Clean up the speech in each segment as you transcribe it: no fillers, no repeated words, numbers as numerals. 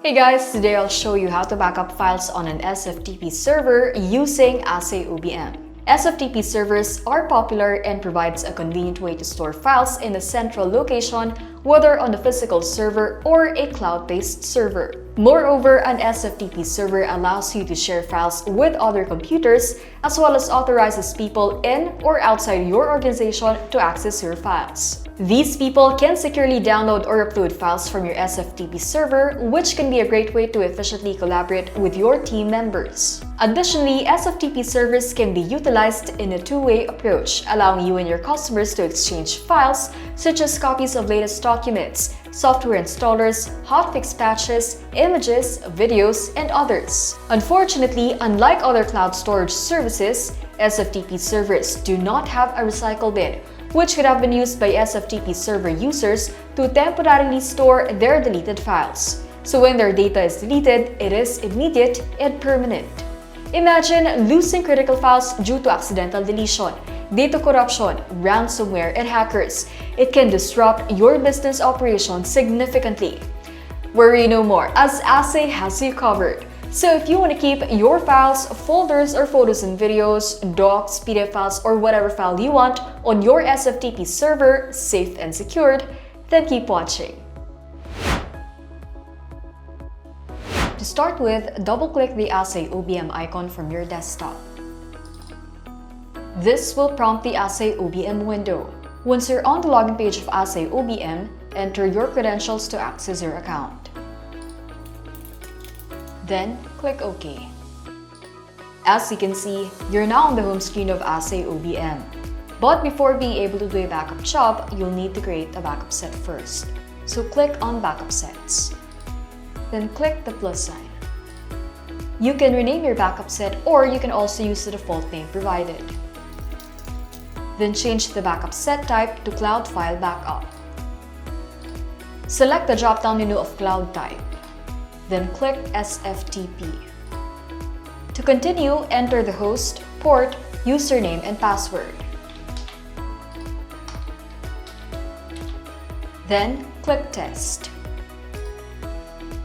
Hey guys, today I'll show you how to back up files on an SFTP server using Ahsay OBM. SFTP servers are popular and provides a convenient way to store files in a central location, whether on a physical server or a cloud-based server. Moreover, an SFTP server allows you to share files with other computers as well as authorizes people in or outside your organization to access your files. These people can securely download or upload files from your SFTP server, which can be a great way to efficiently collaborate with your team members. Additionally, SFTP servers can be utilized in a two-way approach, allowing you and your customers to exchange files such as copies of latest documents, software installers, hotfix patches, images, videos, and others. Unfortunately, unlike other cloud storage services, SFTP servers do not have a recycle bin, which could have been used by SFTP server users to temporarily store their deleted files. So when their data is deleted, it is immediate and permanent. Imagine losing critical files due to accidental deletion, data corruption, ransomware, and hackers. It can disrupt your business operations significantly. Worry no more, as Ahsay has you covered. So if you want to keep your files, folders, or photos and videos, docs, PDF files, or whatever file you want on your SFTP server safe and secured, then keep watching. To start with, double-click the Ahsay OBM icon from your desktop. This will prompt the Ahsay OBM window. Once you're on the login page of Ahsay OBM, enter your credentials to access your account. Then, click OK. As you can see, you're now on the home screen of Ahsay OBM. But before being able to do a backup job, you'll need to create a backup set first. So click on Backup Sets. Then click the plus sign. You can rename your backup set, or you can also use the default name provided. Then change the backup set type to Cloud File Backup. Select the drop-down menu of Cloud Type. Then click SFTP. To continue, enter the host, port, username, and password. Then click Test.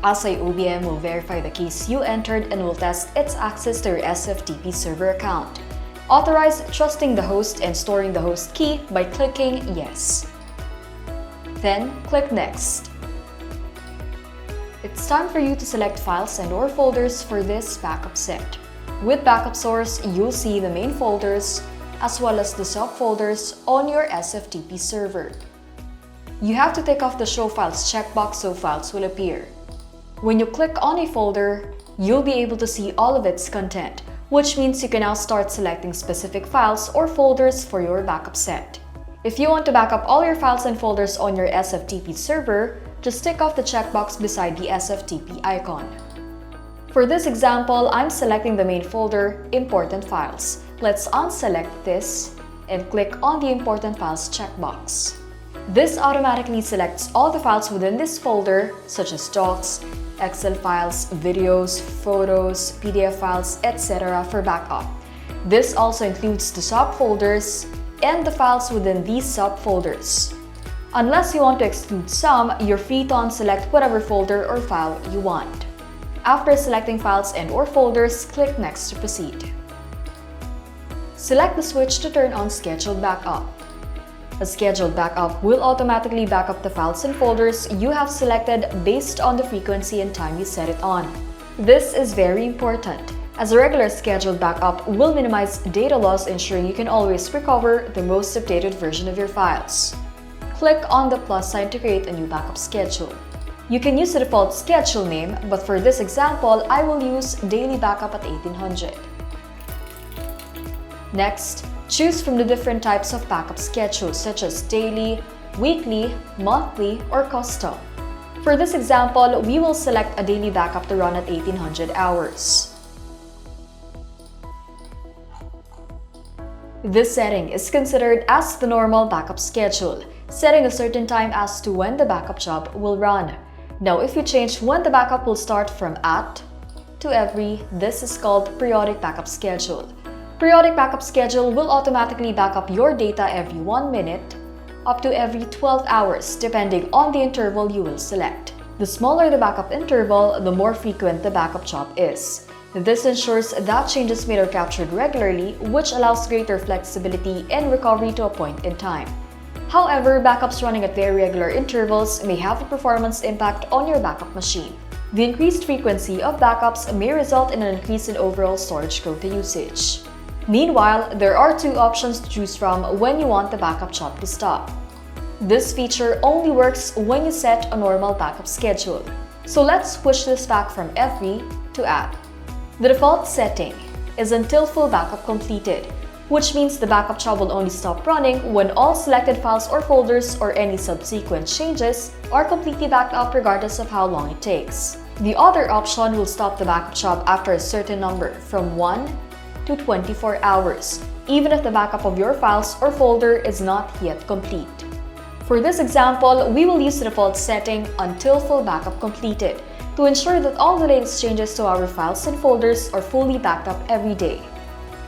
Ahsay OBM will verify the keys you entered and will test its access to your SFTP server account. Authorize trusting the host and storing the host key by clicking Yes. Then click Next. It's time for you to select files and/or folders for this backup set. With Backup Source, you'll see the main folders as well as the subfolders on your SFTP server. You have to take off the Show Files checkbox so files will appear. When you click on a folder, you'll be able to see all of its content, which means you can now start selecting specific files or folders for your backup set. If you want to back up all your files and folders on your SFTP server, just tick off the checkbox beside the SFTP icon. For this example, I'm selecting the main folder, Important Files. Let's unselect this and click on the Important Files checkbox. This automatically selects all the files within this folder, such as docs, Excel files, videos, photos, PDF files, etc. for backup. This also includes the subfolders and the files within these subfolders. Unless you want to exclude some, you're free to unselect whatever folder or file you want. After selecting files and/or folders, click Next to proceed. Select the switch to turn on Scheduled Backup. A scheduled backup will automatically back up the files and folders you have selected based on the frequency and time you set it on. This is very important, as a regular scheduled backup will minimize data loss, ensuring you can always recover the most updated version of your files. Click on the plus sign to create a new backup schedule. You can use the default schedule name, but for this example, I will use Daily Backup at 1800. Next, choose from the different types of backup schedules such as daily, weekly, monthly, or custom. For this example, we will select a daily backup to run at 1800 hours. This setting is considered as the normal backup schedule, setting a certain time as to when the backup job will run. Now, if you change when the backup will start from at to every, this is called periodic backup schedule. Periodic backup schedule will automatically back up your data every 1 minute, up to every 12 hours, depending on the interval you will select. The smaller the backup interval, the more frequent the backup job is. This ensures that changes made are captured regularly, which allows greater flexibility in recovery to a point in time. However, backups running at very regular intervals may have a performance impact on your backup machine. The increased frequency of backups may result in an increase in overall storage quota usage. Meanwhile, there are two options to choose from when you want the backup job to stop. This feature only works when you set a normal backup schedule. So let's switch this back from FB to Add. The default setting is until full backup completed, which means the backup job will only stop running when all selected files or folders or any subsequent changes are completely backed up regardless of how long it takes. The other option will stop the backup job after a certain number from 1 to 24 hours, even if the backup of your files or folder is not yet complete. For this example, we will use the default setting until full backup completed to ensure that all the latest changes to our files and folders are fully backed up every day.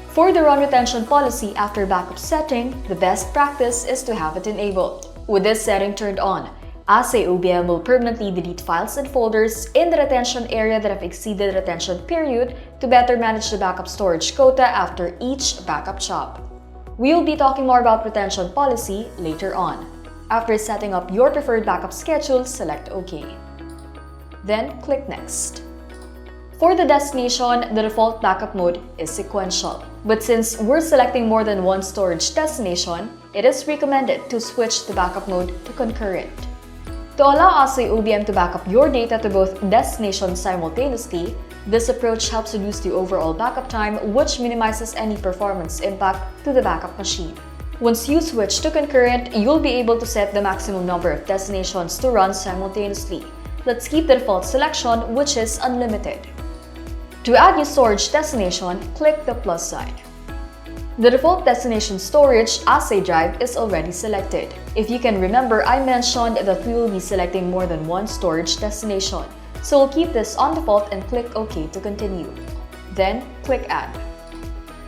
For the run retention policy after backup setting, the best practice is to have it enabled. With this setting turned on, Ahsay OBM will permanently delete files and folders in the retention area that have exceeded the retention period to better manage the backup storage quota after each backup job. We will be talking more about retention policy later on. After setting up your preferred backup schedule, select OK. Then click Next. For the destination, the default backup mode is sequential. But since we're selecting more than one storage destination, it is recommended to switch the backup mode to concurrent. To allow Ahsay OBM to back up your data to both destinations simultaneously, this approach helps reduce the overall backup time, which minimizes any performance impact to the backup machine. Once you switch to concurrent, you'll be able to set the maximum number of destinations to run simultaneously. Let's keep the default selection, which is unlimited. To add new storage destination, click the plus sign. The default destination storage, Ahsay Drive, is already selected. If you can remember, I mentioned that we will be selecting more than one storage destination. So we'll keep this on default and click OK to continue. Then click Add.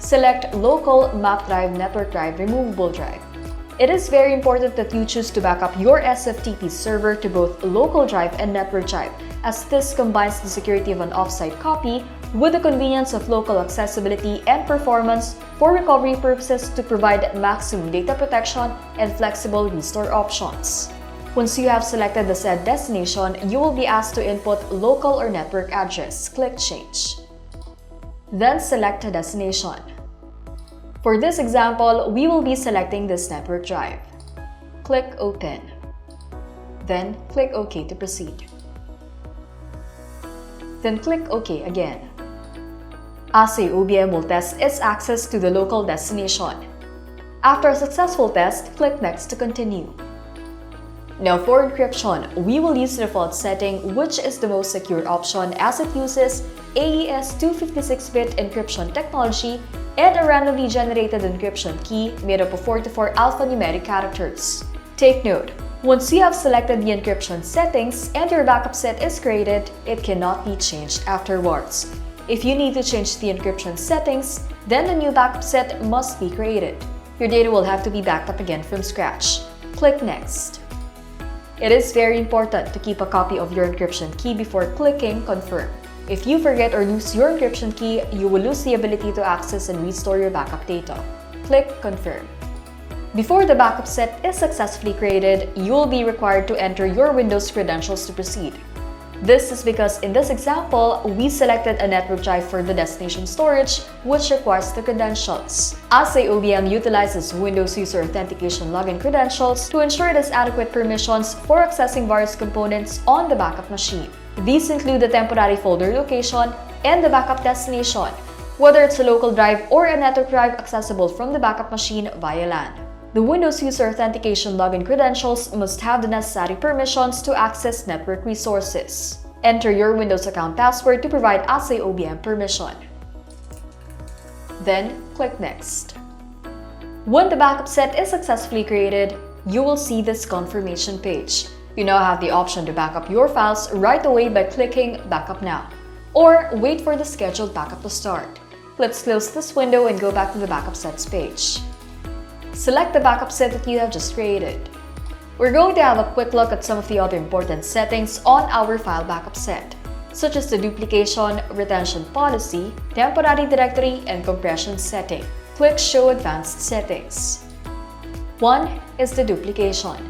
Select Local, Map Drive, Network Drive, Removable Drive. It is very important that you choose to back up your SFTP server to both local drive and network drive, as this combines the security of an offsite copy with the convenience of local accessibility and performance for recovery purposes to provide maximum data protection and flexible restore options. Once you have selected the said destination, you will be asked to input local or network address. Click Change. Then select a destination. For this example, we will be selecting this network drive. Click Open. Then click OK to proceed. Then click OK again. Ahsay OBM will test its access to the local destination. After a successful test, click Next to continue. Now for encryption, we will use the default setting, which is the most secure option as it uses AES 256-bit encryption technology and a randomly generated encryption key made up of 44 alphanumeric characters. Take note, once you have selected the encryption settings and your backup set is created, it cannot be changed afterwards. If you need to change the encryption settings, then a new backup set must be created. Your data will have to be backed up again from scratch. Click Next. It is very important to keep a copy of your encryption key before clicking Confirm. If you forget or lose your encryption key, you will lose the ability to access and restore your backup data. Click Confirm. Before the backup set is successfully created, you will be required to enter your Windows credentials to proceed. This is because in this example, we selected a network drive for the destination storage, which requires the credentials. Ahsay OBM utilizes Windows User Authentication login credentials to ensure it has adequate permissions for accessing various components on the backup machine. These include the temporary folder location and the backup destination, whether it's a local drive or a network drive accessible from the backup machine via LAN. The Windows User Authentication login credentials must have the necessary permissions to access network resources. Enter your Windows account password to provide Ahsay OBM permission. Then click Next. When the backup set is successfully created, you will see this confirmation page. You now have the option to back up your files right away by clicking Backup Now, or wait for the scheduled backup to start. Let's close this window and go back to the backup sets page. Select the backup set that you have just created. We're going to have a quick look at some of the other important settings on our file backup set, such as the duplication, retention policy, temporary directory, and compression setting. Click Show Advanced Settings. 1 is the duplication.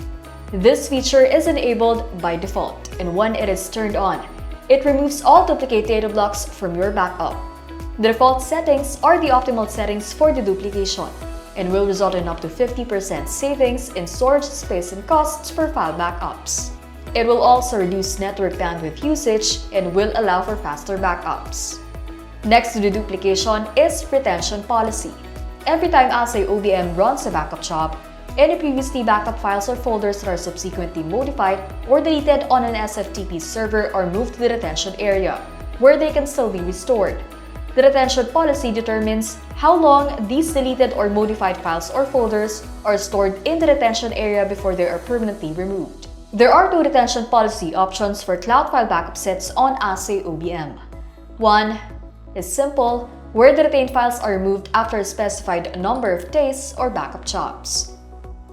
This feature is enabled by default, and when it is turned on, it removes all duplicate data blocks from your backup. The default settings are the optimal settings for the duplication and will result in up to 50% savings in storage space and costs for file backups. It will also reduce network bandwidth usage and will allow for faster backups. Next to the duplication is retention policy. Every time Ahsay OBM runs a backup job, any previously backup files or folders that are subsequently modified or deleted on an SFTP server are moved to the retention area, where they can still be restored. The retention policy determines how long these deleted or modified files or folders are stored in the retention area before they are permanently removed. There are 2 retention policy options for cloud file backup sets on Ahsay OBM. 1 is simple, where the retained files are removed after a specified number of days or backup jobs.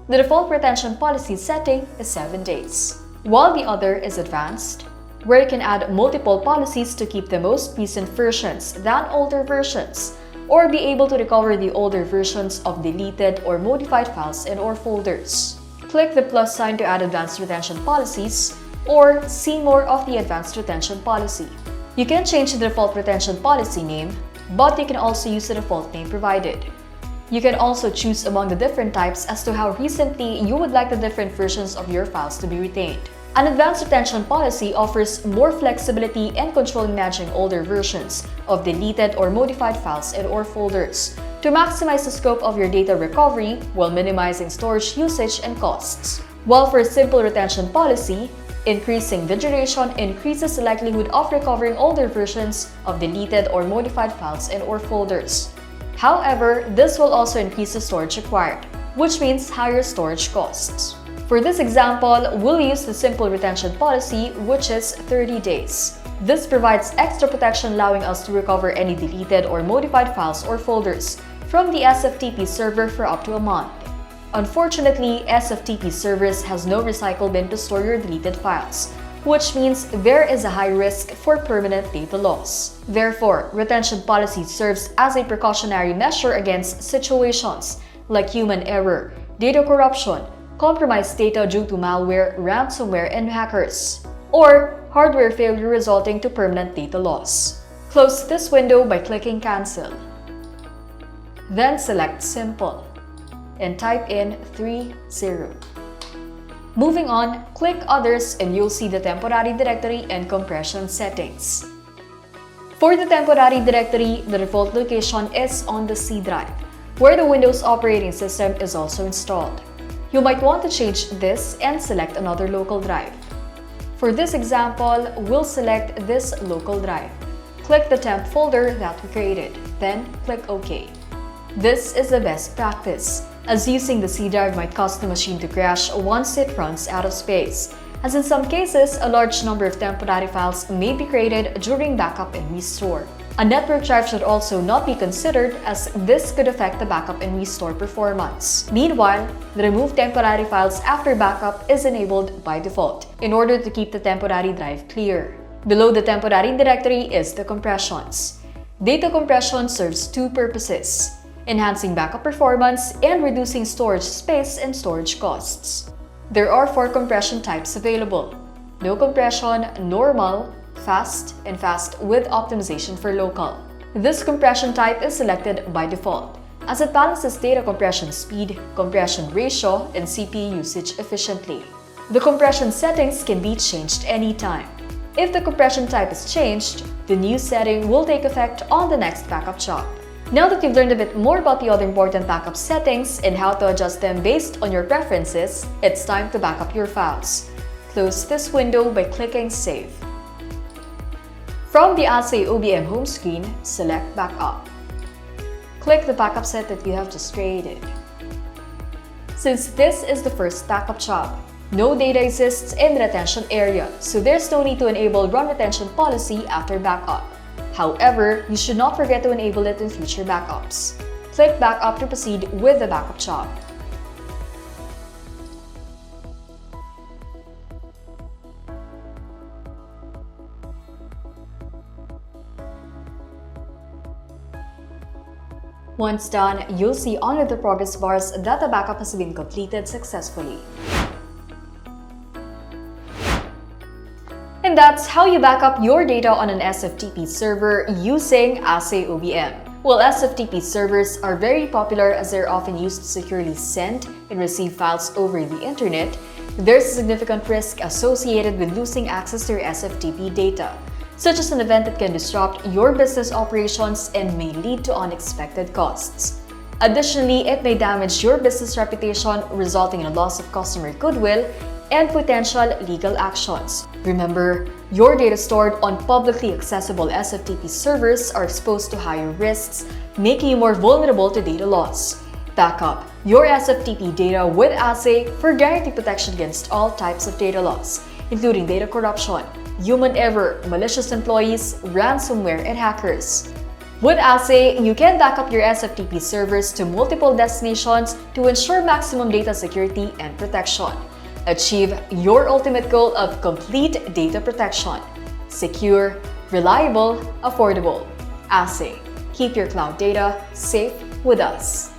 The default retention policy setting is 7 days, while the other is advanced, where you can add multiple policies to keep the most recent versions than older versions, or be able to recover the older versions of deleted or modified files and/or folders. Click the plus sign to add advanced retention policies, or see more of the advanced retention policy. You can change the default retention policy name, but you can also use the default name provided. You can also choose among the different types as to how recently you would like the different versions of your files to be retained. An advanced retention policy offers more flexibility and control in managing older versions of deleted or modified files and/or folders to maximize the scope of your data recovery while minimizing storage usage and costs. While for a simple retention policy, increasing the duration increases the likelihood of recovering older versions of deleted or modified files and/or folders. However, this will also increase the storage required, which means higher storage costs. For this example, we'll use the simple retention policy, which is 30 days. This provides extra protection, allowing us to recover any deleted or modified files or folders from the SFTP server for up to a month. Unfortunately, SFTP servers has no recycle bin to store your deleted files, which means there is a high risk for permanent data loss. Therefore, retention policy serves as a precautionary measure against situations like human error, data corruption, compromised data due to malware, ransomware, and hackers, or hardware failure resulting to permanent data loss. Close this window by clicking Cancel. Then select Simple and type in 30. Moving on, click Others and you'll see the temporary directory and compression settings. For the temporary directory, the default location is on the C drive, where the Windows operating system is also installed. You might want to change this and select another local drive. For this example, we'll select this local drive. Click the temp folder that we created, then click OK. This is the best practice, as using the C drive might cause the machine to crash once it runs out of space, as in some cases, a large number of temporary files may be created during backup and restore. A network drive should also not be considered, as this could affect the backup and restore performance. Meanwhile, the remove temporary files after backup is enabled by default in order to keep the temporary drive clear. Below the temporary directory is the compressions. Data compression serves 2 purposes: enhancing backup performance and reducing storage space and storage costs. There are 4 compression types available: no compression, normal, fast, and fast with optimization for local. This compression type is selected by default, as it balances data compression speed, compression ratio, and CPU usage efficiently. The compression settings can be changed anytime. If the compression type is changed, the new setting will take effect on the next backup job. Now that you've learned a bit more about the other important backup settings and how to adjust them based on your preferences, it's time to back up your files. Close this window by clicking Save. From the Ahsay OBM home screen, select Backup. Click the backup set that you have just created. Since this is the first backup job, no data exists in the retention area, so there's no need to enable Run Retention Policy after backup. However, you should not forget to enable it in future backups. Click Backup to proceed with the backup job. Once done, you'll see under the progress bars that the backup has been completed successfully. And that's how you back up your data on an SFTP server using Ahsay OBM. While SFTP servers are very popular as they're often used to securely send and receive files over the internet, there's a significant risk associated with losing access to your SFTP data, such as an event that can disrupt your business operations and may lead to unexpected costs. Additionally, it may damage your business reputation, resulting in a loss of customer goodwill and potential legal actions. Remember, your data stored on publicly accessible SFTP servers are exposed to higher risks, making you more vulnerable to data loss. Back up your SFTP data with Ahsay for guaranteed protection against all types of data loss, including data corruption, human error, malicious employees, ransomware, and hackers. With Ahsay, you can back up your SFTP servers to multiple destinations to ensure maximum data security and protection. Achieve your ultimate goal of complete data protection. Secure, reliable, affordable. Ahsay. Keep your cloud data safe with us.